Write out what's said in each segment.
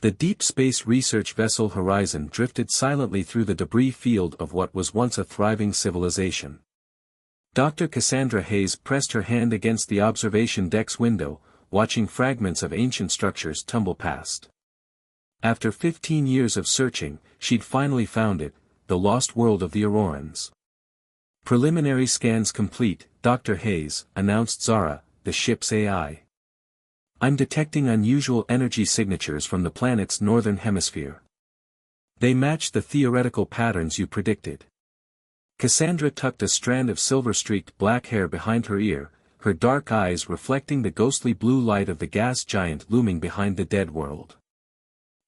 The deep space research vessel Horizon drifted silently through the debris field of what was once a thriving civilization. Dr. Cassandra Hayes pressed her hand against the observation deck's window, watching fragments of ancient structures tumble past. After 15 years of searching, she'd finally found it, the lost world of the Aurorans. Preliminary scans complete, Dr. Hayes, announced Zara, the ship's AI. I'm detecting unusual energy signatures from the planet's northern hemisphere. They match the theoretical patterns you predicted. Cassandra tucked a strand of silver-streaked black hair behind her ear, her dark eyes reflecting the ghostly blue light of the gas giant looming behind the dead world.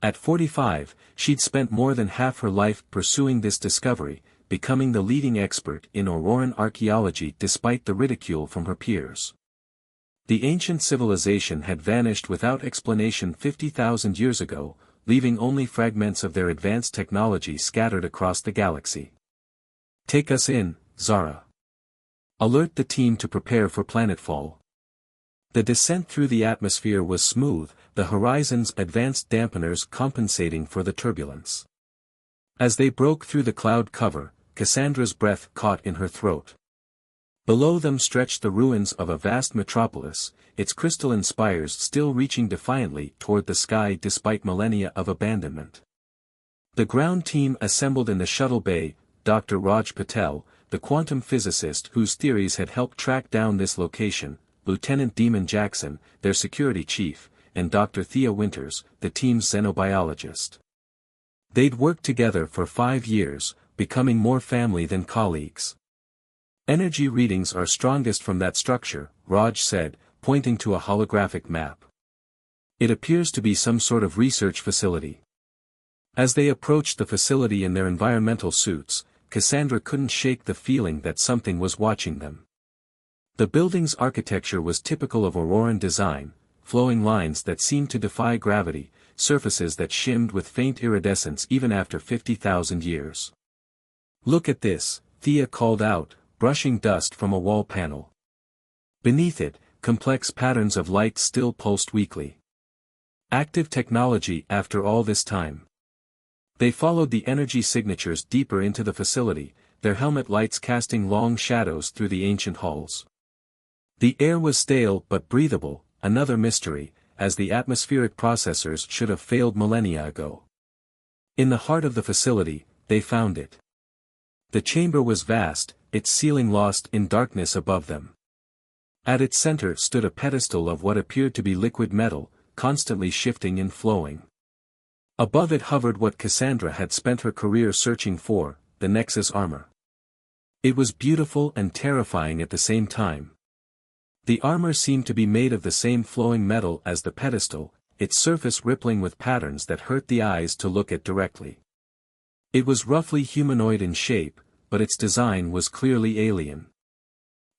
At 45, she'd spent more than half her life pursuing this discovery, becoming the leading expert in Auroran archaeology despite the ridicule from her peers. The ancient civilization had vanished without explanation 50,000 years ago, leaving only fragments of their advanced technology scattered across the galaxy. Take us in, Zara. Alert the team to prepare for planetfall. The descent through the atmosphere was smooth, the Horizon's advanced dampeners compensating for the turbulence. As they broke through the cloud cover, Cassandra's breath caught in her throat. Below them stretched the ruins of a vast metropolis, its crystalline spires still reaching defiantly toward the sky despite millennia of abandonment. The ground team assembled in the shuttle bay, Dr. Raj Patel, the quantum physicist whose theories had helped track down this location, Lieutenant Demon Jackson, their security chief, and Dr. Thea Winters, the team's xenobiologist. They'd worked together for 5 years, becoming more family than colleagues. Energy readings are strongest from that structure, Raj said, pointing to a holographic map. It appears to be some sort of research facility. As they approached the facility in their environmental suits, Cassandra couldn't shake the feeling that something was watching them. The building's architecture was typical of Auroran design, flowing lines that seemed to defy gravity, surfaces that shimmed with faint iridescence even after 50,000 years. Look at this, Thea called out, brushing dust from a wall panel. Beneath it, complex patterns of light still pulsed weakly. Active technology after all this time. They followed the energy signatures deeper into the facility, their helmet lights casting long shadows through the ancient halls. The air was stale but breathable, another mystery, as the atmospheric processors should have failed millennia ago. In the heart of the facility, they found it. The chamber was vast, its ceiling lost in darkness above them. At its center stood a pedestal of what appeared to be liquid metal, constantly shifting and flowing. Above it hovered what Cassandra had spent her career searching for, the Nexus armor. It was beautiful and terrifying at the same time. The armor seemed to be made of the same flowing metal as the pedestal, its surface rippling with patterns that hurt the eyes to look at directly. It was roughly humanoid in shape, but its design was clearly alien.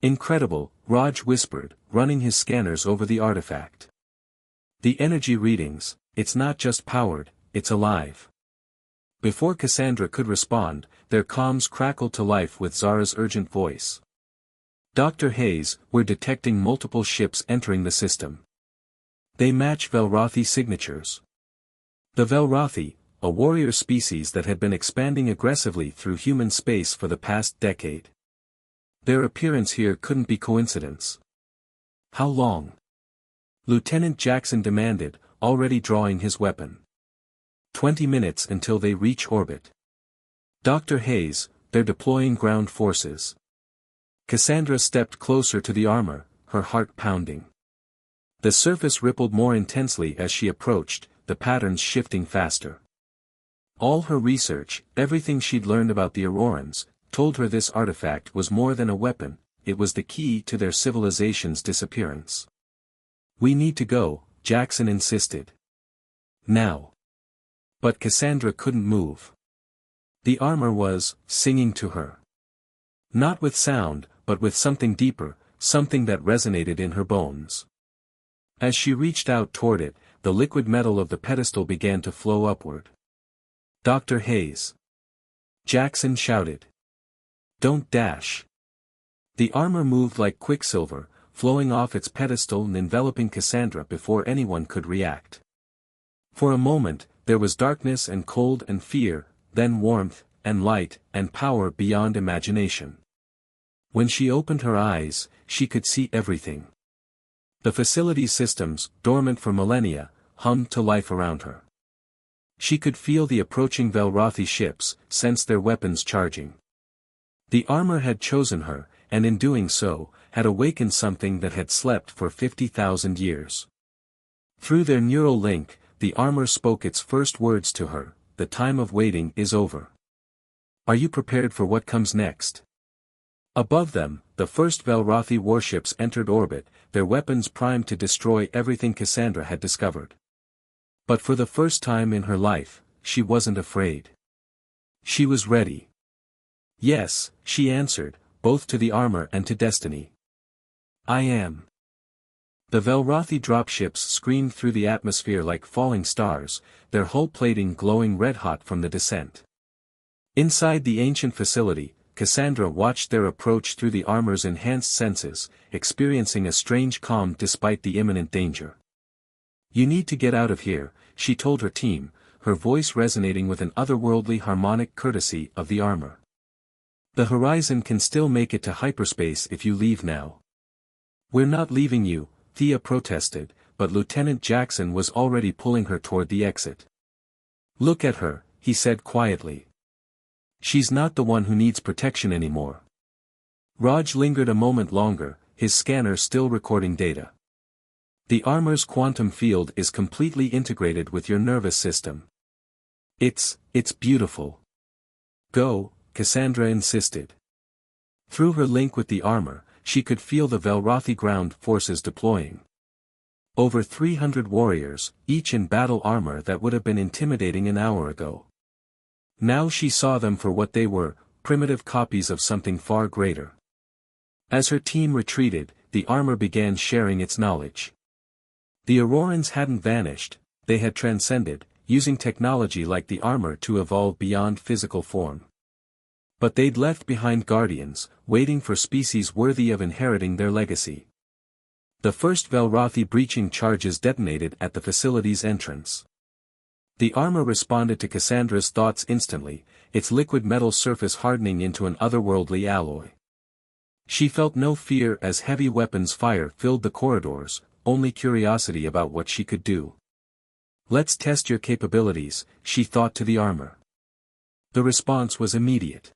Incredible, Raj whispered, running his scanners over the artifact. The energy readings, it's not just powered, it's alive. Before Cassandra could respond, their comms crackled to life with Zara's urgent voice. Dr. Hayes, we're detecting multiple ships entering the system. They match Velrothi signatures. The Velrothi, a warrior species that had been expanding aggressively through human space for the past decade. Their appearance here couldn't be coincidence. How long? Lieutenant Jackson demanded, already drawing his weapon. 20 minutes until they reach orbit. Dr. Hayes, they're deploying ground forces. Cassandra stepped closer to the armor, her heart pounding. The surface rippled more intensely as she approached, the patterns shifting faster. All her research, everything she'd learned about the Aurorans, told her this artifact was more than a weapon, it was the key to their civilization's disappearance. We need to go, Jackson insisted. Now. But Cassandra couldn't move. The armor was singing to her. Not with sound, but with something deeper, something that resonated in her bones. As she reached out toward it, the liquid metal of the pedestal began to flow upward. Dr. Hayes. Jackson shouted. Don't dash. The armor moved like quicksilver, flowing off its pedestal and enveloping Cassandra before anyone could react. For a moment, there was darkness and cold and fear, then warmth, and light, and power beyond imagination. When she opened her eyes, she could see everything. The facility's systems, dormant for millennia, hummed to life around her. She could feel the approaching Velrothi ships, sense their weapons charging. The armor had chosen her, and in doing so, had awakened something that had slept for 50,000 years. Through their neural link, the armor spoke its first words to her: "The time of waiting is over. Are you prepared for what comes next?" Above them, the first Velrothi warships entered orbit, their weapons primed to destroy everything Cassandra had discovered. But for the first time in her life, she wasn't afraid. She was ready. "Yes," she answered, both to the armor and to destiny. "I am." The Velrothi dropships screamed through the atmosphere like falling stars, their hull plating glowing red-hot from the descent. Inside the ancient facility, Cassandra watched their approach through the armor's enhanced senses, experiencing a strange calm despite the imminent danger. "You need to get out of here," she told her team, her voice resonating with an otherworldly harmonic courtesy of the armor. "The Horizon can still make it to hyperspace if you leave now." "We're not leaving you," Thea protested, but Lieutenant Jackson was already pulling her toward the exit. "Look at her," he said quietly. "She's not the one who needs protection anymore." Raj lingered a moment longer, his scanner still recording data. "The armor's quantum field is completely integrated with your nervous system. It's beautiful." "Go," Cassandra insisted. Through her link with the armor, she could feel the Velrothi ground forces deploying. Over 300 warriors, each in battle armor that would have been intimidating an hour ago. Now she saw them for what they were, primitive copies of something far greater. As her team retreated, the armor began sharing its knowledge. The Aurorans hadn't vanished, they had transcended, using technology like the armor to evolve beyond physical form. But they'd left behind guardians, waiting for species worthy of inheriting their legacy. The first Velrothi breaching charges detonated at the facility's entrance. The armor responded to Cassandra's thoughts instantly, its liquid metal surface hardening into an otherworldly alloy. She felt no fear as heavy weapons fire filled the corridors, only curiosity about what she could do. "Let's test your capabilities," she thought to the armor. The response was immediate.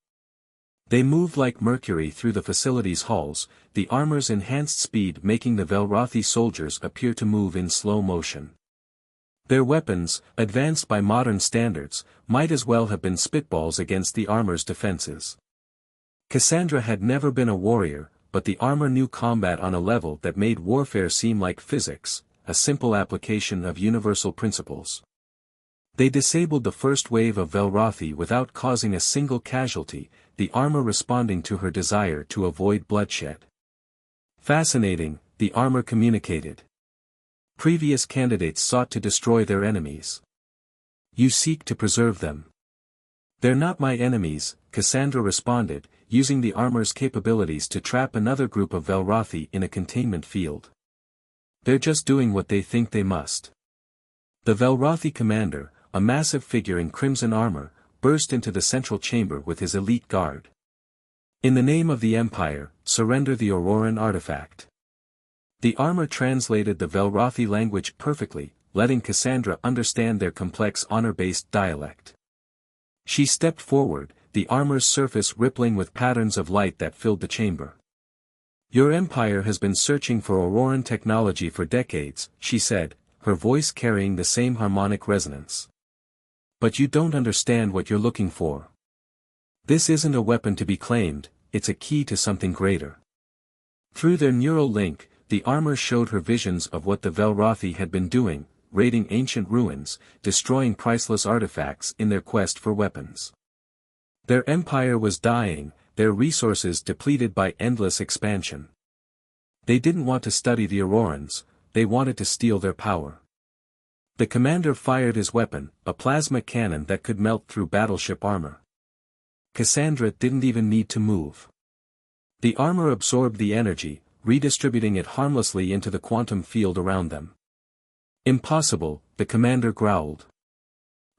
They moved like mercury through the facility's halls, the armor's enhanced speed making the Velrothi soldiers appear to move in slow motion. Their weapons, advanced by modern standards, might as well have been spitballs against the armor's defenses. Cassandra had never been a warrior, but the armor knew combat on a level that made warfare seem like physics, a simple application of universal principles. They disabled the first wave of Velrothi without causing a single casualty, the armor responding to her desire to avoid bloodshed. "Fascinating," the armor communicated. "Previous candidates sought to destroy their enemies. You seek to preserve them." "They're not my enemies," Cassandra responded, using the armor's capabilities to trap another group of Velrothi in a containment field. "They're just doing what they think they must." The Velrothi commander, a massive figure in crimson armor, burst into the central chamber with his elite guard. "In the name of the Empire, surrender the Auroran artifact." The armor translated the Velrothi language perfectly, letting Cassandra understand their complex honor-based dialect. She stepped forward, the armor's surface rippling with patterns of light that filled the chamber. "Your Empire has been searching for Auroran technology for decades," she said, her voice carrying the same harmonic resonance. "But you don't understand what you're looking for. This isn't a weapon to be claimed, it's a key to something greater." Through their neural link, the armor showed her visions of what the Velrothi had been doing, raiding ancient ruins, destroying priceless artifacts in their quest for weapons. Their empire was dying, their resources depleted by endless expansion. They didn't want to study the Aurorans, they wanted to steal their power. The commander fired his weapon, a plasma cannon that could melt through battleship armor. Cassandra didn't even need to move. The armor absorbed the energy, redistributing it harmlessly into the quantum field around them. Impossible, the commander growled.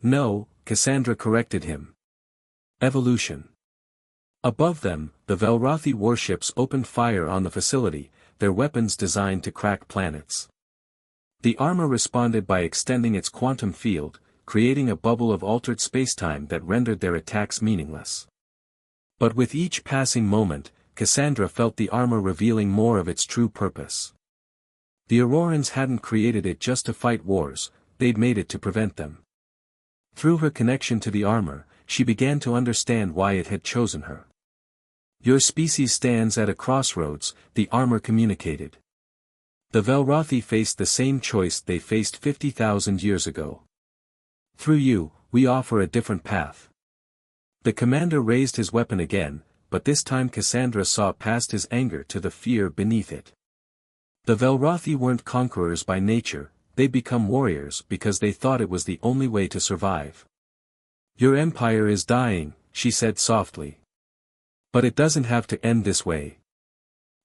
No, Cassandra corrected him. Evolution. Above them, the Velrothi warships opened fire on the facility, their weapons designed to crack planets. The armor responded by extending its quantum field, creating a bubble of altered spacetime that rendered their attacks meaningless. But with each passing moment, Cassandra felt the armor revealing more of its true purpose. The Aurorans hadn't created it just to fight wars, they'd made it to prevent them. Through her connection to the armor, she began to understand why it had chosen her. Your species stands at a crossroads, the armor communicated. The Velrothi faced the same choice they faced 50,000 years ago. Through you, we offer a different path. The commander raised his weapon again, but this time Cassandra saw past his anger to the fear beneath it. The Velrothi weren't conquerors by nature, they'd become warriors because they thought it was the only way to survive. Your empire is dying, she said softly. But it doesn't have to end this way.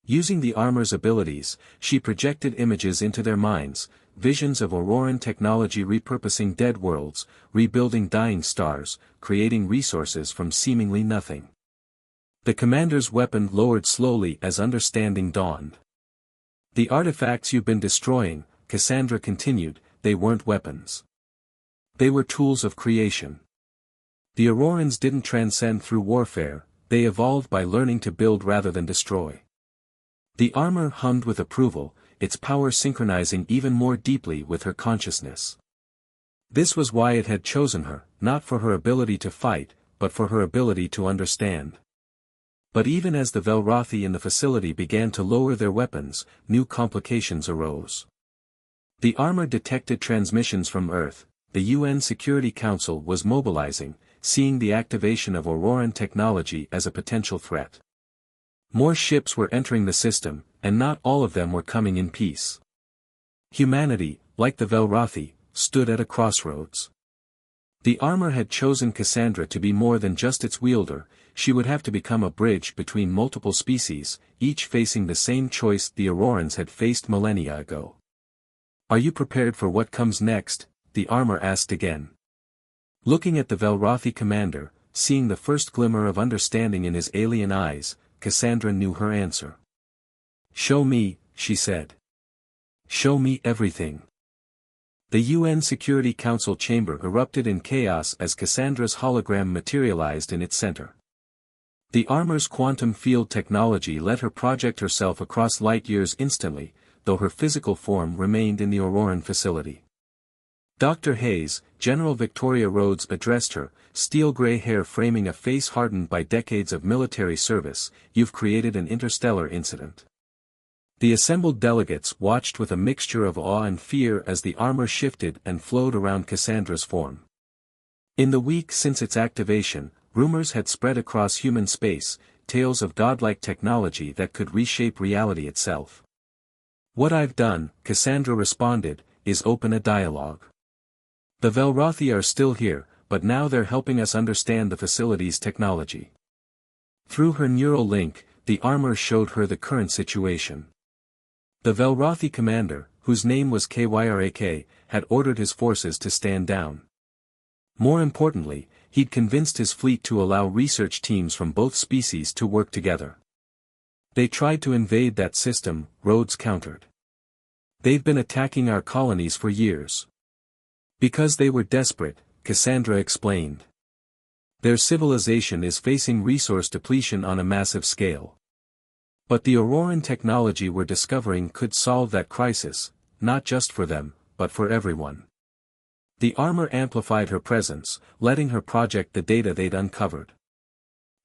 Using the armor's abilities, she projected images into their minds, visions of Auroran technology repurposing dead worlds, rebuilding dying stars, creating resources from seemingly nothing. The commander's weapon lowered slowly as understanding dawned. The artifacts you've been destroying, Cassandra continued, they weren't weapons. They were tools of creation. The Aurorans didn't transcend through warfare, they evolved by learning to build rather than destroy. The armor hummed with approval, its power synchronizing even more deeply with her consciousness. This was why it had chosen her, not for her ability to fight, but for her ability to understand. But even as the Velrothi in the facility began to lower their weapons, new complications arose. The armor detected transmissions from Earth, the UN Security Council was mobilizing, seeing the activation of Auroran technology as a potential threat. More ships were entering the system, and not all of them were coming in peace. Humanity, like the Velrothi, stood at a crossroads. The armor had chosen Cassandra to be more than just its wielder, she would have to become a bridge between multiple species, each facing the same choice the Aurorans had faced millennia ago. Are you prepared for what comes next? The armor asked again. Looking at the Velrothi commander, seeing the first glimmer of understanding in his alien eyes, Cassandra knew her answer. Show me, she said. Show me everything. The UN Security Council chamber erupted in chaos as Cassandra's hologram materialized in its center. The armor's quantum field technology let her project herself across light years instantly, though her physical form remained in the Auroran facility. Dr. Hayes, General Victoria Rhodes addressed her, steel-gray hair framing a face hardened by decades of military service, you've created an interstellar incident. The assembled delegates watched with a mixture of awe and fear as the armor shifted and flowed around Cassandra's form. In the week since its activation, rumors had spread across human space, tales of godlike technology that could reshape reality itself. What I've done, Cassandra responded, is open a dialogue. The Velrothi are still here, but now they're helping us understand the facility's technology. Through her neural link, the armor showed her the current situation. The Velrothi commander, whose name was Kyrak, had ordered his forces to stand down. More importantly, he'd convinced his fleet to allow research teams from both species to work together. They tried to invade that system, Rhodes countered. They've been attacking our colonies for years. Because they were desperate, Cassandra explained. Their civilization is facing resource depletion on a massive scale. But the Auroran technology we're discovering could solve that crisis, not just for them, but for everyone. The armor amplified her presence, letting her project the data they'd uncovered.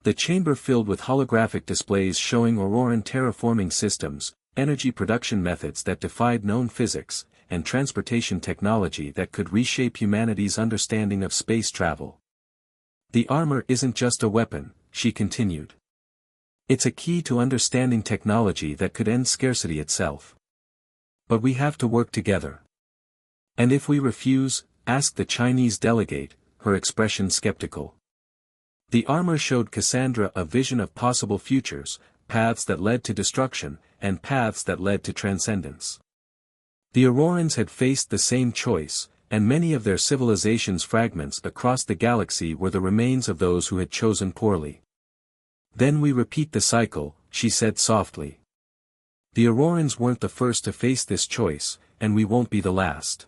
The chamber filled with holographic displays showing Auroran terraforming systems, energy production methods that defied known physics, and transportation technology that could reshape humanity's understanding of space travel. The armor isn't just a weapon, she continued. It's a key to understanding technology that could end scarcity itself. But we have to work together. And if we refuse, asked the Chinese delegate, her expression skeptical. The armor showed Cassandra a vision of possible futures, paths that led to destruction, and paths that led to transcendence. The Aurorans had faced the same choice, and many of their civilization's fragments across the galaxy were the remains of those who had chosen poorly. Then we repeat the cycle, she said softly. The Aurorans weren't the first to face this choice, and we won't be the last.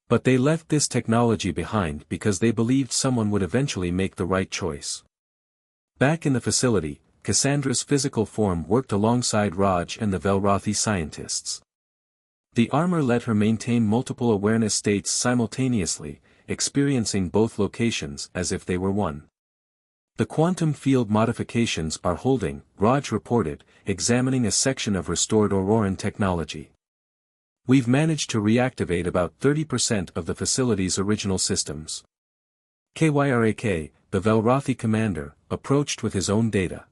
But they left this technology behind because they believed someone would eventually make the right choice. Back in the facility, Cassandra's physical form worked alongside Raj and the Velrothi scientists. The armor let her maintain multiple awareness states simultaneously, experiencing both locations as if they were one. The quantum field modifications are holding, Raj reported, examining a section of restored Auroran technology. We've managed to reactivate about 30% of the facility's original systems. Kyrak, the Velrothi commander, approached with his own data.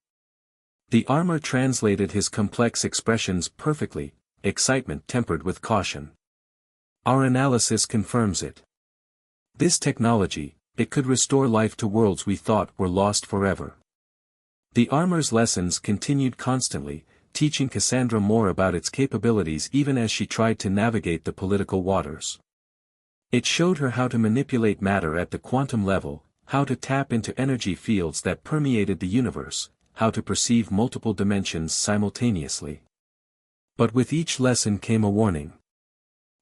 The armor translated his complex expressions perfectly, excitement tempered with caution. Our analysis confirms it. This technology, it could restore life to worlds we thought were lost forever. The armor's lessons continued constantly, teaching Cassandra more about its capabilities even as she tried to navigate the political waters. It showed her how to manipulate matter at the quantum level, how to tap into energy fields that permeated the universe, how to perceive multiple dimensions simultaneously. But with each lesson came a warning.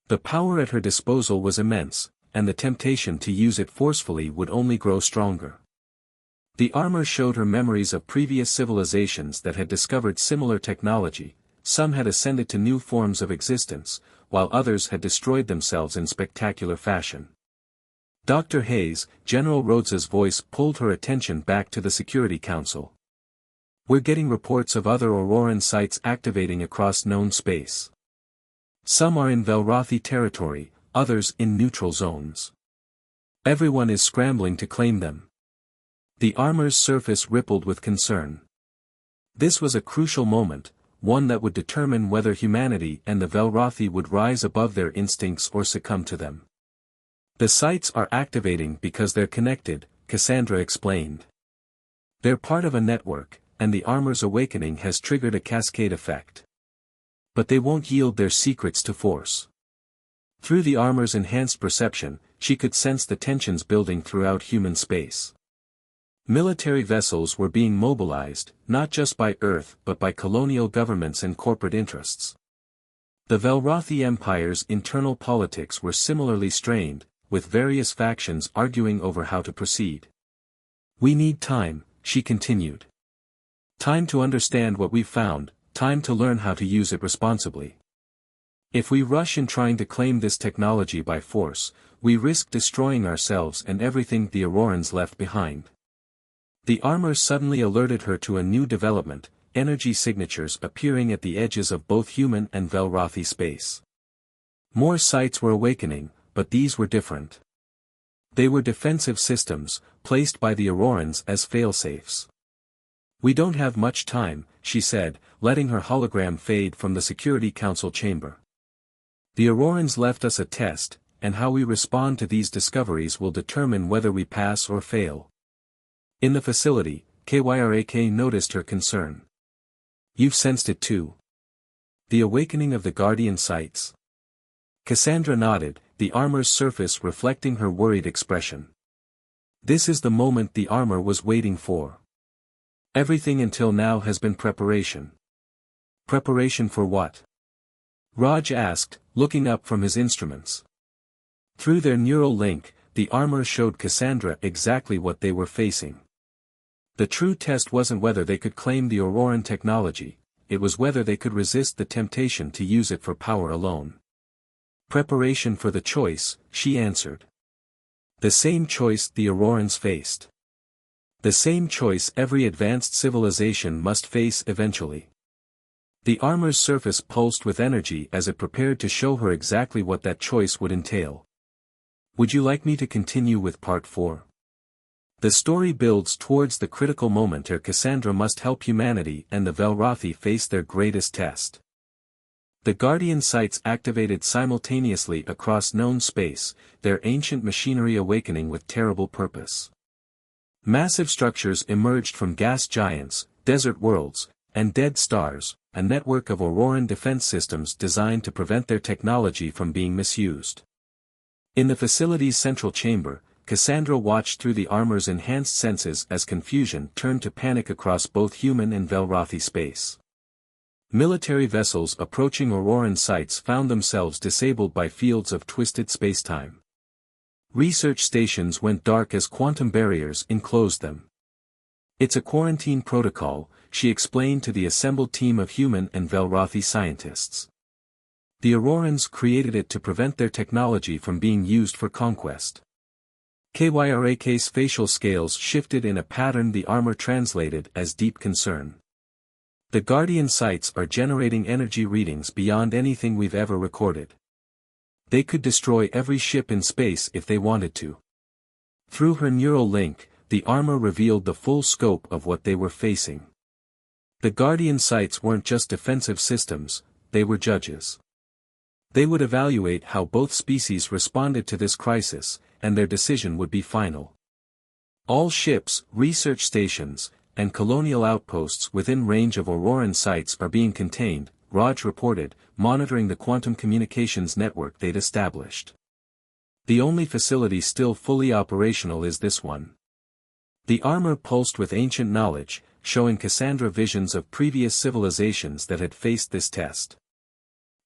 The power at her disposal was immense, and the temptation to use it forcefully would only grow stronger. The armor showed her memories of previous civilizations that had discovered similar technology. Some had ascended to new forms of existence, while others had destroyed themselves in spectacular fashion. Dr. Hayes, General Rhodes's voice pulled her attention back to the Security Council. We're getting reports of other Auroran sites activating across known space. Some are in Velrothi territory, others in neutral zones. Everyone is scrambling to claim them. The armor's surface rippled with concern. This was a crucial moment, one that would determine whether humanity and the Velrothi would rise above their instincts or succumb to them. The sites are activating because they're connected, Cassandra explained. They're part of a network, and the armor's awakening has triggered a cascade effect. But they won't yield their secrets to force. Through the armor's enhanced perception, she could sense the tensions building throughout human space. Military vessels were being mobilized, not just by Earth but by colonial governments and corporate interests. The Velrothi Empire's internal politics were similarly strained, with various factions arguing over how to proceed. We need time, she continued. Time to understand what we've found, time to learn how to use it responsibly. If we rush in trying to claim this technology by force, we risk destroying ourselves and everything the Aurorans left behind. The armor suddenly alerted her to a new development, energy signatures appearing at the edges of both human and Velrothi space. More sites were awakening, but these were different. They were defensive systems, placed by the Aurorans as failsafes. We don't have much time, she said, letting her hologram fade from the Security Council chamber. The Aurorans left us a test, and how we respond to these discoveries will determine whether we pass or fail. In the facility, Kyrak noticed her concern. You've sensed it too. The awakening of the Guardian sites. Cassandra nodded, the armor's surface reflecting her worried expression. This is the moment the armor was waiting for. Everything until now has been preparation. Preparation for what? Raj asked, looking up from his instruments. Through their neural link, the armor showed Cassandra exactly what they were facing. The true test wasn't whether they could claim the Auroran technology, it was whether they could resist the temptation to use it for power alone. Preparation for the choice, she answered. The same choice the Aurorans faced. The same choice every advanced civilization must face eventually. The armor's surface pulsed with energy as it prepared to show her exactly what that choice would entail. Would you like me to continue with part 4? The story builds towards the critical moment where Cassandra must help humanity and the Velrothi face their greatest test. The Guardian sites activated simultaneously across known space, their ancient machinery awakening with terrible purpose. Massive structures emerged from gas giants, desert worlds, and dead stars, a network of Auroran defense systems designed to prevent their technology from being misused. In the facility's central chamber, Cassandra watched through the armor's enhanced senses as confusion turned to panic across both human and Velrothi space. Military vessels approaching Auroran sites found themselves disabled by fields of twisted spacetime. Research stations went dark as quantum barriers enclosed them. "It's a quarantine protocol," she explained to the assembled team of human and Velrothi scientists. "The Aurorans created it to prevent their technology from being used for conquest." KYRAK's facial scales shifted in a pattern the armor translated as deep concern. "The Guardian sites are generating energy readings beyond anything we've ever recorded. They could destroy every ship in space if they wanted to." Through her neural link, the armor revealed the full scope of what they were facing. The Guardian sites weren't just defensive systems, they were judges. They would evaluate how both species responded to this crisis, and their decision would be final. All ships, research stations, and colonial outposts within range of Auroran sites are being contained, Raj reported, monitoring the quantum communications network they'd established. "The only facility still fully operational is this one." The armor pulsed with ancient knowledge, showing Cassandra visions of previous civilizations that had faced this test.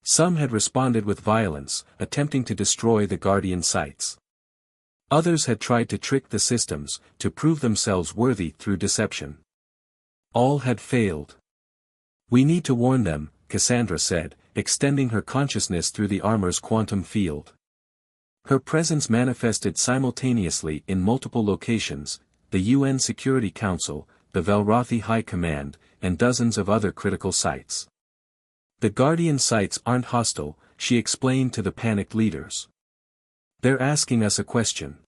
Some had responded with violence, attempting to destroy the Guardian sites. Others had tried to trick the systems, to prove themselves worthy through deception. All had failed. "We need to warn them," Cassandra said, extending her consciousness through the armor's quantum field. Her presence manifested simultaneously in multiple locations: the UN Security Council, the Velrothi High Command, and dozens of other critical sites. "The Guardian sites aren't hostile," she explained to the panicked leaders. "They're asking us a question.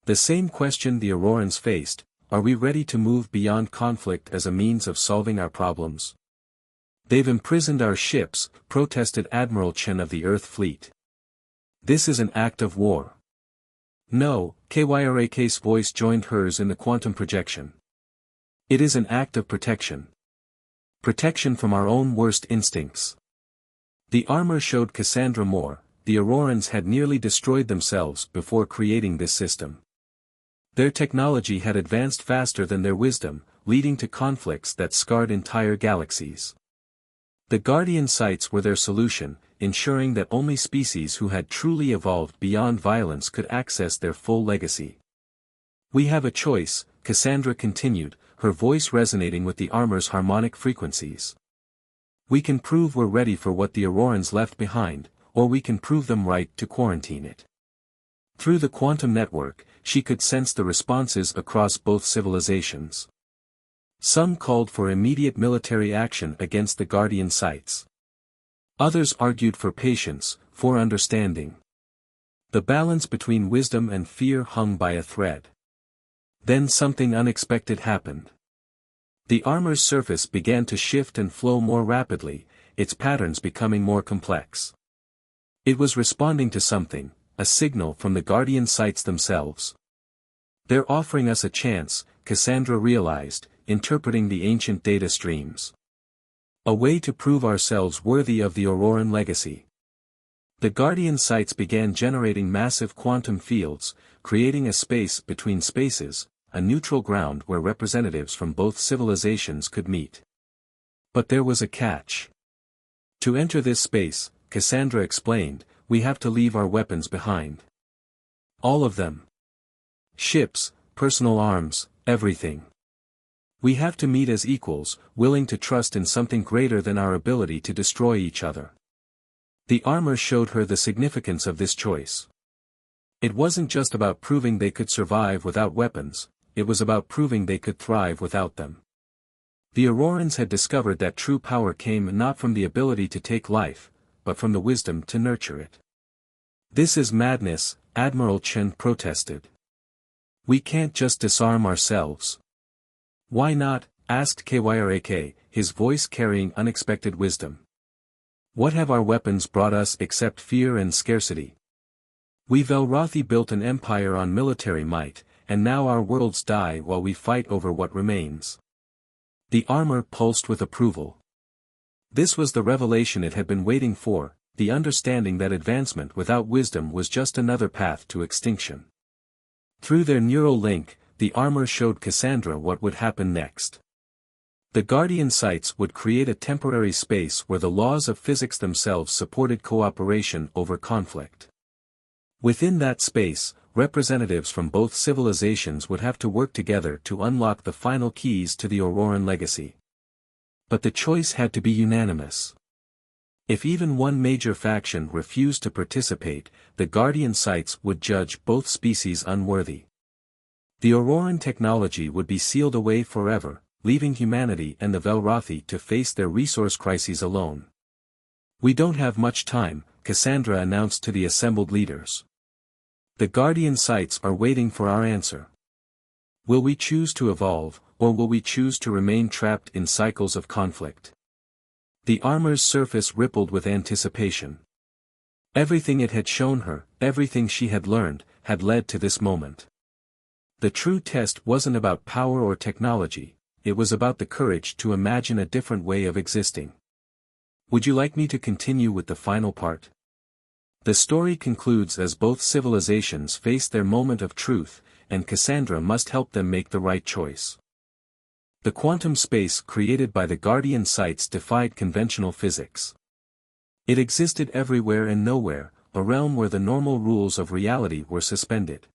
The same question the Aurorans faced: are we ready to move beyond conflict as a means of solving our problems?" "They've imprisoned our ships," protested Admiral Chen of the Earth Fleet. "This is an act of war." "No," KYRAK's voice joined hers in the quantum projection. "It is an act of protection. Protection from our own worst instincts." The armor showed Cassandra more: the Aurorans had nearly destroyed themselves before creating this system. Their technology had advanced faster than their wisdom, leading to conflicts that scarred entire galaxies. The Guardian sites were their solution, ensuring that only species who had truly evolved beyond violence could access their full legacy. "We have a choice," Cassandra continued, her voice resonating with the armor's harmonic frequencies. "We can prove we're ready for what the Aurorans left behind, or we can prove them right to quarantine it." Through the quantum network, she could sense the responses across both civilizations. Some called for immediate military action against the Guardian sites. Others argued for patience, for understanding. The balance between wisdom and fear hung by a thread. Then something unexpected happened. The armor's surface began to shift and flow more rapidly, its patterns becoming more complex. It was responding to something, a signal from the Guardian sites themselves. "They're offering us a chance," Cassandra realized, interpreting the ancient data streams. "A way to prove ourselves worthy of the Auroran legacy." The Guardian sites began generating massive quantum fields, creating a space between spaces, a neutral ground where representatives from both civilizations could meet. But there was a catch. "To enter this space," Cassandra explained, "we have to leave our weapons behind. All of them. Ships, personal arms, everything. We have to meet as equals, willing to trust in something greater than our ability to destroy each other." The armor showed her the significance of this choice. It wasn't just about proving they could survive without weapons, it was about proving they could thrive without them. The Aurorans had discovered that true power came not from the ability to take life, but from the wisdom to nurture it. "This is madness," Admiral Chen protested. "We can't just disarm ourselves." "Why not?" asked KYRAK, his voice carrying unexpected wisdom. "What have our weapons brought us except fear and scarcity? We Velrothi built an empire on military might, and now our worlds die while we fight over what remains. The armor pulsed with approval. This was the revelation it had been waiting for, the understanding that advancement without wisdom was just another path to extinction. Through their neural link, the armor showed Cassandra what would happen next. The Guardian sites would create a temporary space where the laws of physics themselves supported cooperation over conflict. Within that space, representatives from both civilizations would have to work together to unlock the final keys to the Auroran legacy. But the choice had to be unanimous. If even one major faction refused to participate, the Guardian sites would judge both species unworthy. The Auroran technology would be sealed away forever, leaving humanity and the Velrothi to face their resource crises alone. "We don't have much time," Cassandra announced to the assembled leaders. "The Guardian sites are waiting for our answer. Will we choose to evolve, or will we choose to remain trapped in cycles of conflict?" The armor's surface rippled with anticipation. Everything it had shown her, everything she had learned, had led to this moment. The true test wasn't about power or technology, it was about the courage to imagine a different way of existing. Would you like me to continue with the final part? The story concludes as both civilizations face their moment of truth, and Cassandra must help them make the right choice. The quantum space created by the Guardian sites defied conventional physics. It existed everywhere and nowhere, a realm where the normal rules of reality were suspended.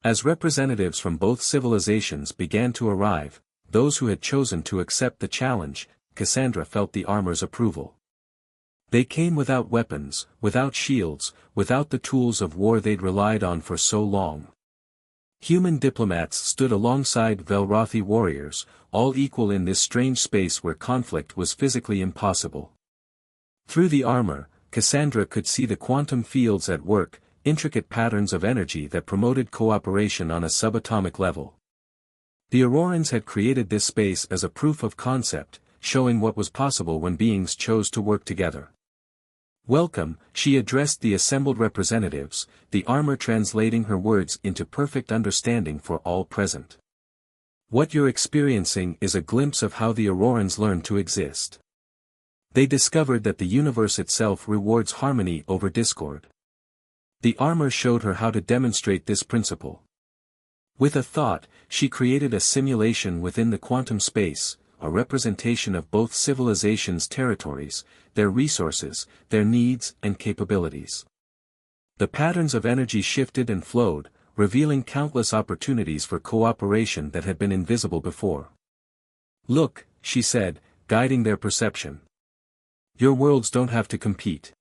As representatives from both civilizations began to arrive, those who had chosen to accept the challenge, Cassandra felt the armor's approval. They came without weapons, without shields, without the tools of war they'd relied on for so long. Human diplomats stood alongside Velrothi warriors, all equal in this strange space where conflict was physically impossible. Through the armor, Cassandra could see the quantum fields at work, intricate patterns of energy that promoted cooperation on a subatomic level. The Aurorans had created this space as a proof of concept, showing what was possible when beings chose to work together. "Welcome," she addressed the assembled representatives, the armor translating her words into perfect understanding for all present. "What you're experiencing is a glimpse of how the Aurorans learned to exist. They discovered that the universe itself rewards harmony over discord. The armor showed her how to demonstrate this principle. With a thought, she created a simulation within the quantum space, a representation of both civilizations' territories, their resources, their needs and capabilities. The patterns of energy shifted and flowed, revealing countless opportunities for cooperation that had been invisible before. "Look," she said, guiding their perception. "Your worlds don't have to compete.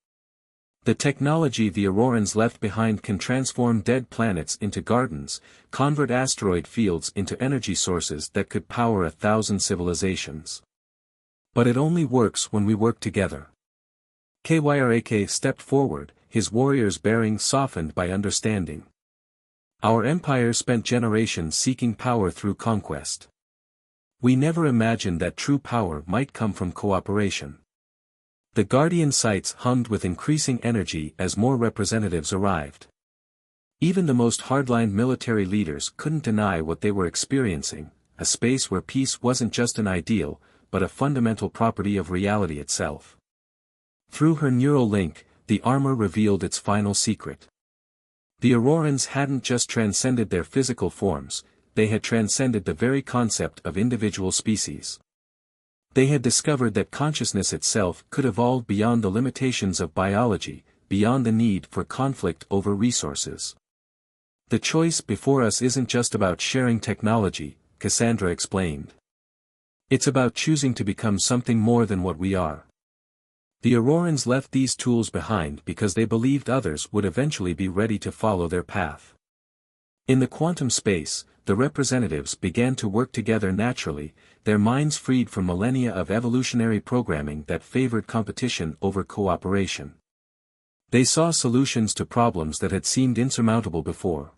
The technology the Aurorans left behind can transform dead planets into gardens, convert asteroid fields into energy sources that could power 1,000 civilizations. But it only works when we work together." Kyrak stepped forward, his warrior's bearing softened by understanding. "Our empire spent generations seeking power through conquest. We never imagined that true power might come from cooperation." The Guardian sites hummed with increasing energy as more representatives arrived. Even the most hardline military leaders couldn't deny what they were experiencing, a space where peace wasn't just an ideal, but a fundamental property of reality itself. Through her neural link, the armor revealed its final secret. The Aurorans hadn't just transcended their physical forms, they had transcended the very concept of individual species. They had discovered that consciousness itself could evolve beyond the limitations of biology, beyond the need for conflict over resources. "The choice before us isn't just about sharing technology," Cassandra explained. "It's about choosing to become something more than what we are." The Aurorans left these tools behind because they believed others would eventually be ready to follow their path. In the quantum space, the representatives began to work together naturally, their minds freed from millennia of evolutionary programming that favored competition over cooperation. They saw solutions to problems that had seemed insurmountable before.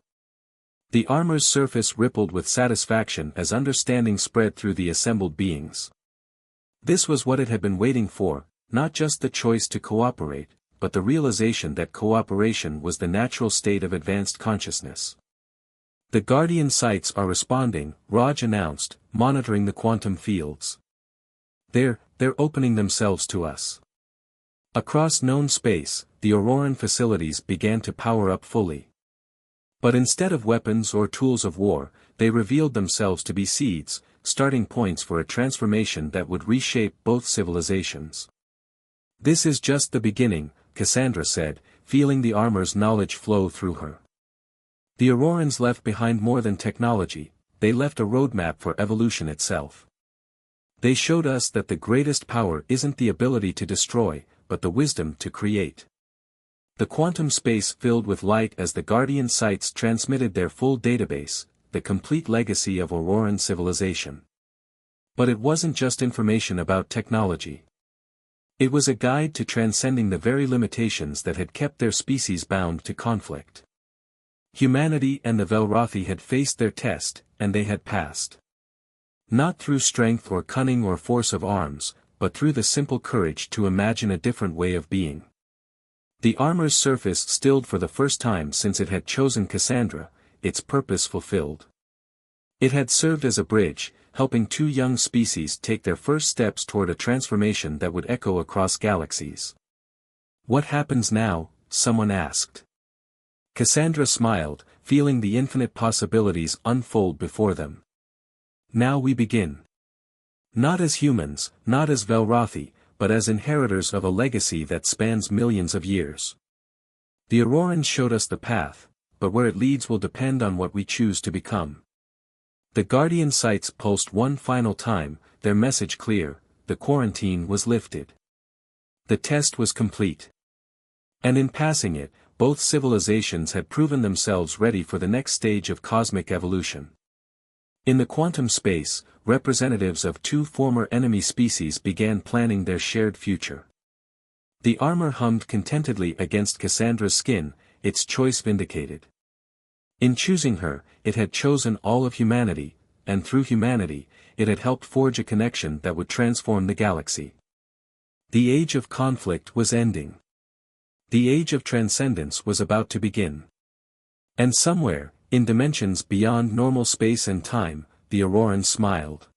The armor's surface rippled with satisfaction as understanding spread through the assembled beings. This was what it had been waiting for, not just the choice to cooperate, but the realization that cooperation was the natural state of advanced consciousness. The Guardian sites are responding, Raj announced, monitoring the quantum fields. They're opening themselves to us. Across known space, the Auroran facilities began to power up fully. But instead of weapons or tools of war, they revealed themselves to be seeds, starting points for a transformation that would reshape both civilizations. This is just the beginning, Cassandra said, feeling the armor's knowledge flow through her. The Aurorans left behind more than technology, they left a roadmap for evolution itself. They showed us that the greatest power isn't the ability to destroy, but the wisdom to create. The quantum space filled with light as the Guardian sites transmitted their full database, the complete legacy of Auroran civilization. But it wasn't just information about technology. It was a guide to transcending the very limitations that had kept their species bound to conflict. Humanity and the Velrathi had faced their test, and they had passed. Not through strength or cunning or force of arms, but through the simple courage to imagine a different way of being. The armor's surface stilled for the first time since it had chosen Cassandra, its purpose fulfilled. It had served as a bridge, helping two young species take their first steps toward a transformation that would echo across galaxies. What happens now? Someone asked. Cassandra smiled, feeling the infinite possibilities unfold before them. Now we begin. Not as humans, not as Velrathi, but as inheritors of a legacy that spans millions of years. The Aurorans showed us the path, but where it leads will depend on what we choose to become. The Guardian sites pulsed one final time, their message clear, the quarantine was lifted. The test was complete. And in passing it, both civilizations had proven themselves ready for the next stage of cosmic evolution. In the quantum space, representatives of two former enemy species began planning their shared future. The armor hummed contentedly against Cassandra's skin, its choice vindicated. In choosing her, it had chosen all of humanity, and through humanity, it had helped forge a connection that would transform the galaxy. The age of conflict was ending. The age of transcendence was about to begin. And somewhere, in dimensions beyond normal space and time, the Aurorans smiled.